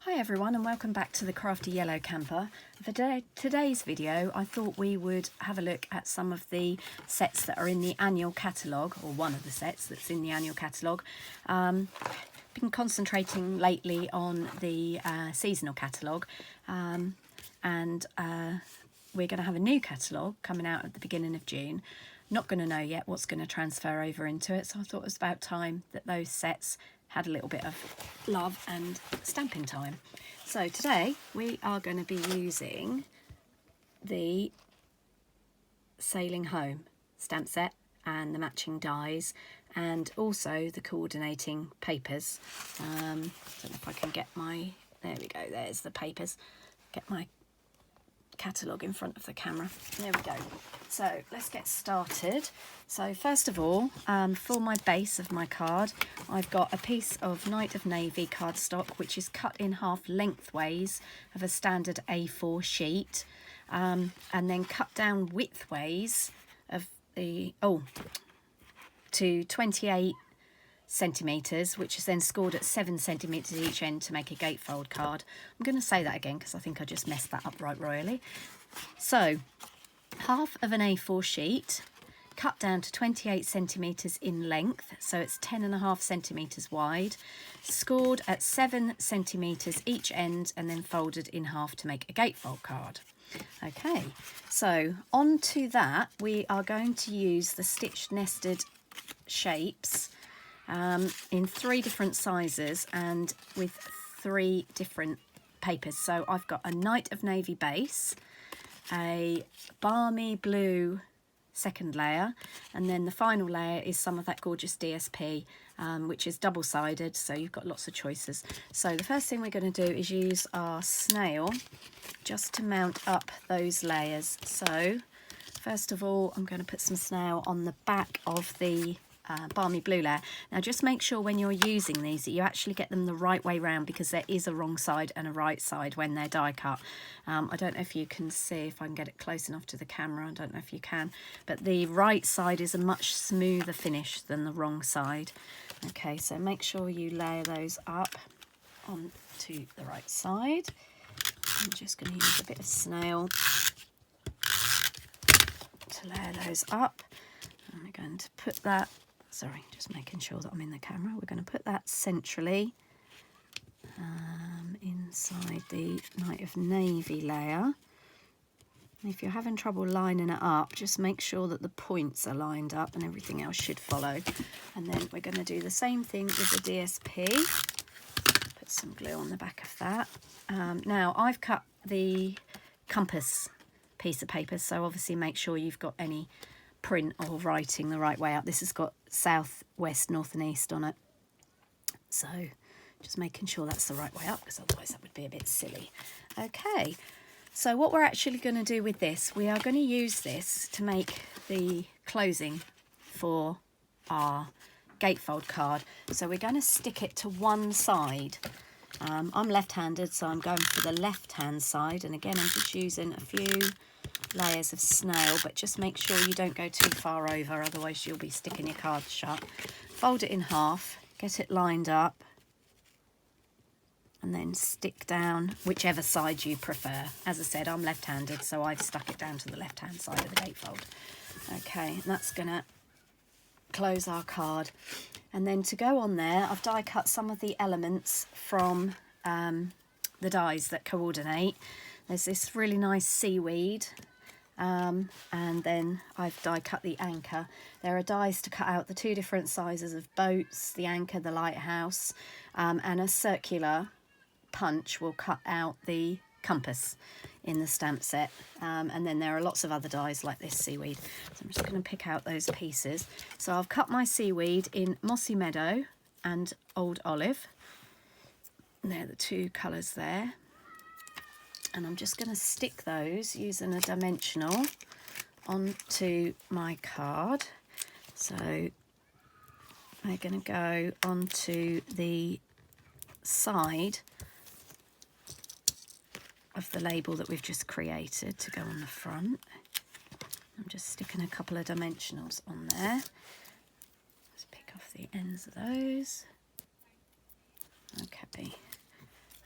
Hi everyone and welcome back to the Crafty Yellow Camper. For today's video I thought we would have a look at some of the sets that are in the annual catalogue, or one of the sets that's in the annual catalogue. Been concentrating lately on the seasonal catalogue, and we're going to have a new catalogue coming out at the beginning of June. Not going to know yet what's going to transfer over into it, so I thought it was about time that those sets had a little bit of love and stamping time. So today we are going to be using the Sailing Home stamp set and the matching dies, and also the coordinating papers. I don't know if I can get my, there we go, there's the papers. Get my catalogue in front of the camera. There we go. So let's get started. So first of all, for my base of my card, I've got a piece of Night of Navy cardstock, which is cut in half lengthways of a standard A4 sheet, and then cut down widthways of the to 28 centimetres, which is then scored at 7 centimetres each end to make a gatefold card. I'm going to say that again because I think I just messed that up right royally. So half of an A4 sheet cut down to 28 centimetres in length, so it's 10.5 centimetres wide, scored at 7 centimetres each end and then folded in half to make a gatefold card. Okay, so on to that we are going to use the stitched nested shapes in 3 different sizes and with 3 different papers. So I've got a Night of Navy base, a balmy blue second layer, and then the final layer is some of that gorgeous DSP, which is double-sided, so you've got lots of choices. So the first thing we're going to do is use our snail just to mount up those layers. So first of all, I'm going to put some snail on the back of the balmy blue layer. Now just make sure when you're using these that you actually get them the right way round, because there is a wrong side and a right side when they're die cut. I don't know if you can see, if I can get it close enough to the camera, I don't know if you can, but the right side is a much smoother finish than the wrong side. Okay, so make sure you layer those up onto the right side. I'm just going to use a bit of snail to layer those up, and we're going to put that, sorry, just making sure that I'm in the camera. We're going to put that centrally inside the Night of Navy layer. And if you're having trouble lining it up, just make sure that the points are lined up and everything else should follow. And then we're going to do the same thing with the DSP. Put some glue on the back of that. Now I've cut the compass piece of paper, so obviously make sure you've got any print or writing the right way up. This has got south, west, north and east on it, so just making sure that's the right way up, because otherwise that would be a bit silly. Okay, so what we're actually going to do with this, we are going to use this to make the closing for our gatefold card. So we're going to stick it to one side. I'm left-handed, so I'm going for the left-hand side, and again I'm just using a few layers of snail, but just make sure you don't go too far over, otherwise you'll be sticking your card shut. Fold it in half, get it lined up, and then stick down whichever side you prefer. As I said, I'm left-handed, so I've stuck it down to the left-hand side of the gatefold. Okay, and that's going to close our card. And then to go on there, I've die cut some of the elements from the dies that coordinate. There's this really nice seaweed, and then I've die cut the anchor. There are dies to cut out the 2 different sizes of boats, the anchor, the lighthouse, and a circular punch will cut out the compass in the stamp set, and then there are lots of other dies like this seaweed. So I'm just going to pick out those pieces. So I've cut my seaweed in Mossy Meadow and Old Olive, and they're the 2 colours there. And I'm just going to stick those using a dimensional onto my card. So we're going to go onto the side of the label that we've just created to go on the front. I'm just sticking a couple of dimensionals on there. Let's pick off the ends of those. Okay,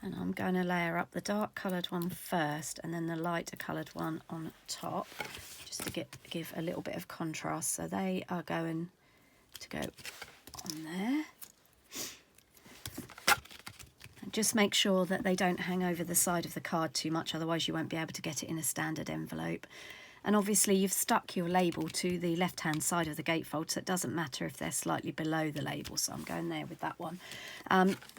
And I'm going to layer up the dark coloured one first and then the lighter coloured one on top, just to give a little bit of contrast. So they are going to go on there. And just make sure that they don't hang over the side of the card too much, otherwise you won't be able to get it in a standard envelope. And obviously you've stuck your label to the left-hand side of the gatefold, so it doesn't matter if they're slightly below the label, so I'm going there with that one.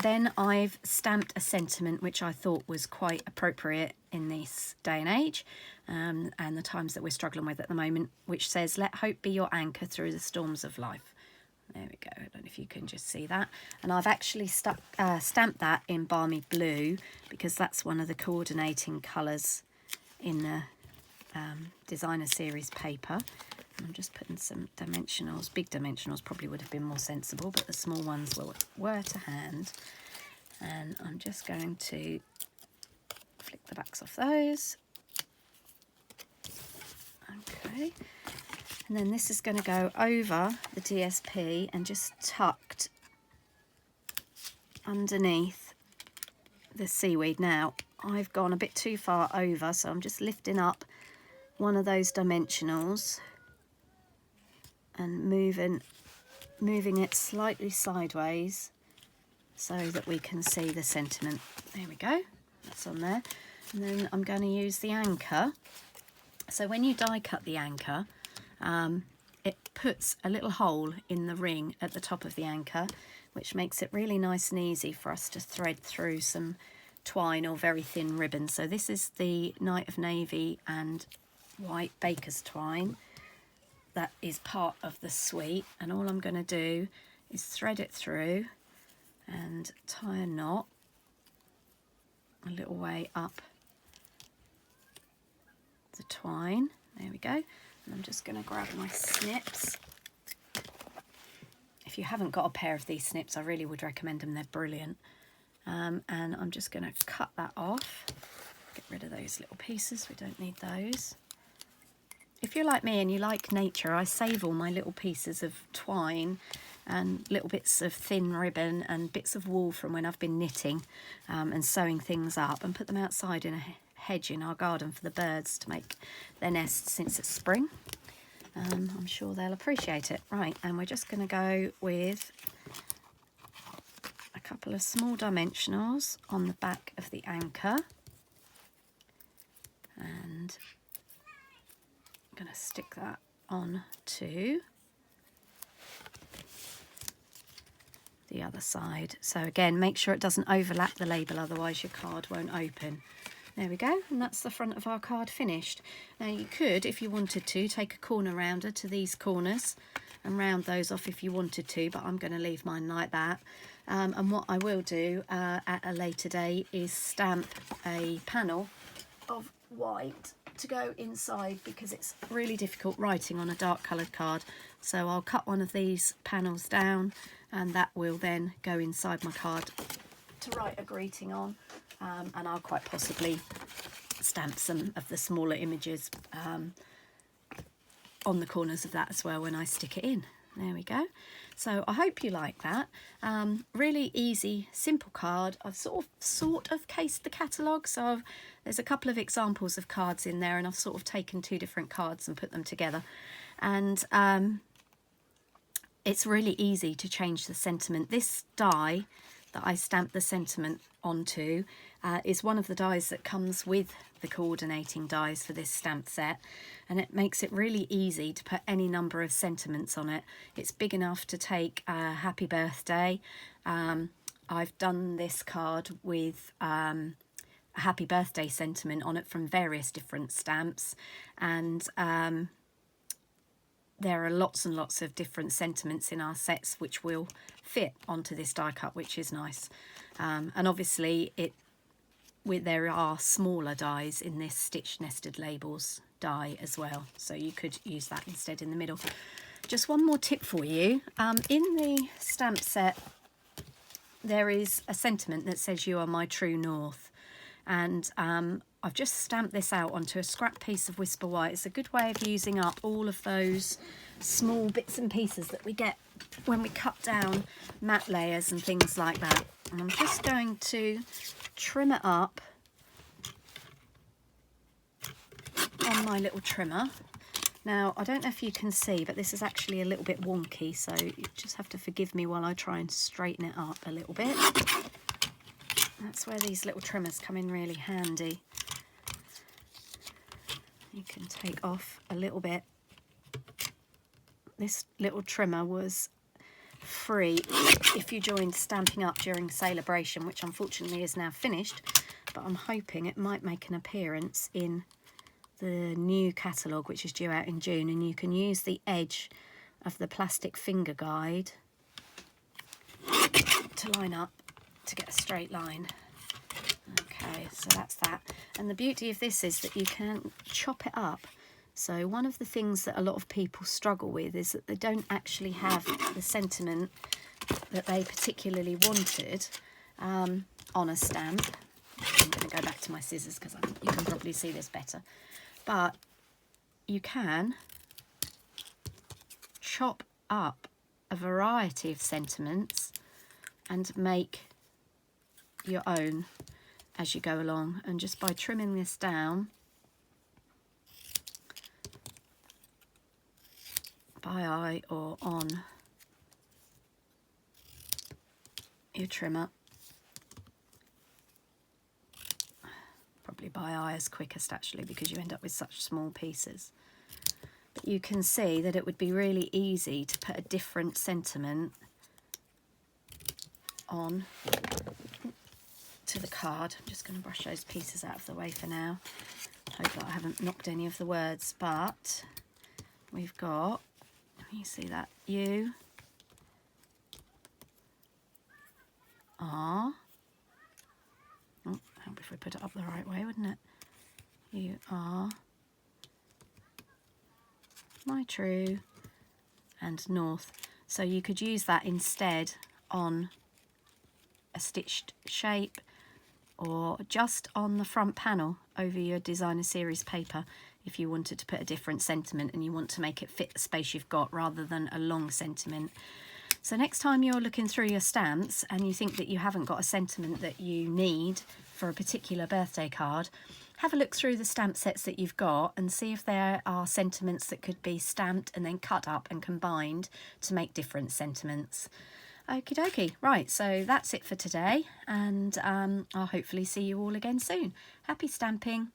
Then I've stamped a sentiment which I thought was quite appropriate in this day and age, and the times that we're struggling with at the moment, which says, "Let hope be your anchor through the storms of life." There we go. I don't know if you can just see that. And I've actually stamped that in balmy blue because that's one of the coordinating colours in the designer series paper. I'm just putting some dimensionals. Big dimensionals probably would have been more sensible, but the small ones were to hand. And I'm just going to flick the backs off those. Okay. And then this is going to go over the DSP and just tucked underneath the seaweed. Now, I've gone a bit too far over, so I'm just lifting up one of those dimensionals and moving it slightly sideways so that we can see the sentiment. There we go, that's on there. And then I'm going to use the anchor. So when you die cut the anchor, it puts a little hole in the ring at the top of the anchor, which makes it really nice and easy for us to thread through some twine or very thin ribbon. So this is the Night of Navy and white baker's twine that is part of the suite, and all I'm going to do is thread it through and tie a knot a little way up the twine. There we go. And I'm just going to grab my snips. If you haven't got a pair of these snips, I really would recommend them. They're brilliant. And I'm just going to cut that off. Get rid of those little pieces. We don't need those. If you're like me and you like nature, I save all my little pieces of twine and little bits of thin ribbon and bits of wool from when I've been knitting and sewing things up, and put them outside in a hedge in our garden for the birds to make their nests since it's spring. I'm sure they'll appreciate it. Right, and we're just going to go with a couple of small dimensionals on the back of the anchor, and I'm going to stick that on to the other side. So again, make sure it doesn't overlap the label, otherwise your card won't open. There we go, and that's the front of our card finished. Now you could, if you wanted to, take a corner rounder to these corners and round those off if you wanted to, but I'm going to leave mine like that. And what I will do at a later date is stamp a panel of white to go inside, because it's really difficult writing on a dark coloured card. So I'll cut one of these panels down, and that will then go inside my card to write a greeting on. And I'll quite possibly stamp some of the smaller images on the corners of that as well when I stick it in. There we go. So I hope you like that. Really easy, simple card. I've sort of cased the catalogue, so there's a couple of examples of cards in there, and I've sort of taken two different cards and put them together. And it's really easy to change the sentiment. This die that I stamped the sentiment onto is one of the dies that comes with the coordinating dies for this stamp set, and it makes it really easy to put any number of sentiments on it. It's big enough to take a happy birthday. I've done this card with a happy birthday sentiment on it from various different stamps, and there are lots and lots of different sentiments in our sets which will fit onto this die cut, which is nice. And obviously there are smaller dies in this stitch nested labels die as well, so you could use that instead in the middle. Just one more tip for you. In the stamp set there is a sentiment that says, "You are my true north," and I've just stamped this out onto a scrap piece of Whisper White. It's a good way of using up all of those small bits and pieces that we get when we cut down matte layers and things like that. And I'm just going to trim it up on my little trimmer. Now, I don't know if you can see, but this is actually a little bit wonky, so you just have to forgive me while I try and straighten it up a little bit. That's where these little trimmers come in really handy. You can take off a little bit. This little trimmer was free if you joined Stampin' Up during Celebration, which unfortunately is now finished, but I'm hoping it might make an appearance in the new catalogue, which is due out in June, and you can use the edge of the plastic finger guide to line up to get a straight line. Okay, so that's that. And the beauty of this is that you can chop it up. So one of the things that a lot of people struggle with is that they don't actually have the sentiment that they particularly wanted on a stamp. I'm going to go back to my scissors because you can probably see this better. But you can chop up a variety of sentiments and make your own as you go along. And just by trimming this down by eye or on your trimmer, probably by eye is quickest actually because you end up with such small pieces, but you can see that it would be really easy to put a different sentiment on to the card. I'm just going to brush those pieces out of the way for now. Hope that I haven't knocked any of the words, but we've got, you see that, you are, oh, help if we put it up the right way, wouldn't it? You are my true and north. So you could use that instead on a stitched shape or just on the front panel over your designer series paper if you wanted to put a different sentiment and you want to make it fit the space you've got rather than a long sentiment. So next time you're looking through your stamps and you think that you haven't got a sentiment that you need for a particular birthday card, have a look through the stamp sets that you've got and see if there are sentiments that could be stamped and then cut up and combined to make different sentiments. Okie dokie. Right, so that's it for today, and I'll hopefully see you all again soon. Happy stamping!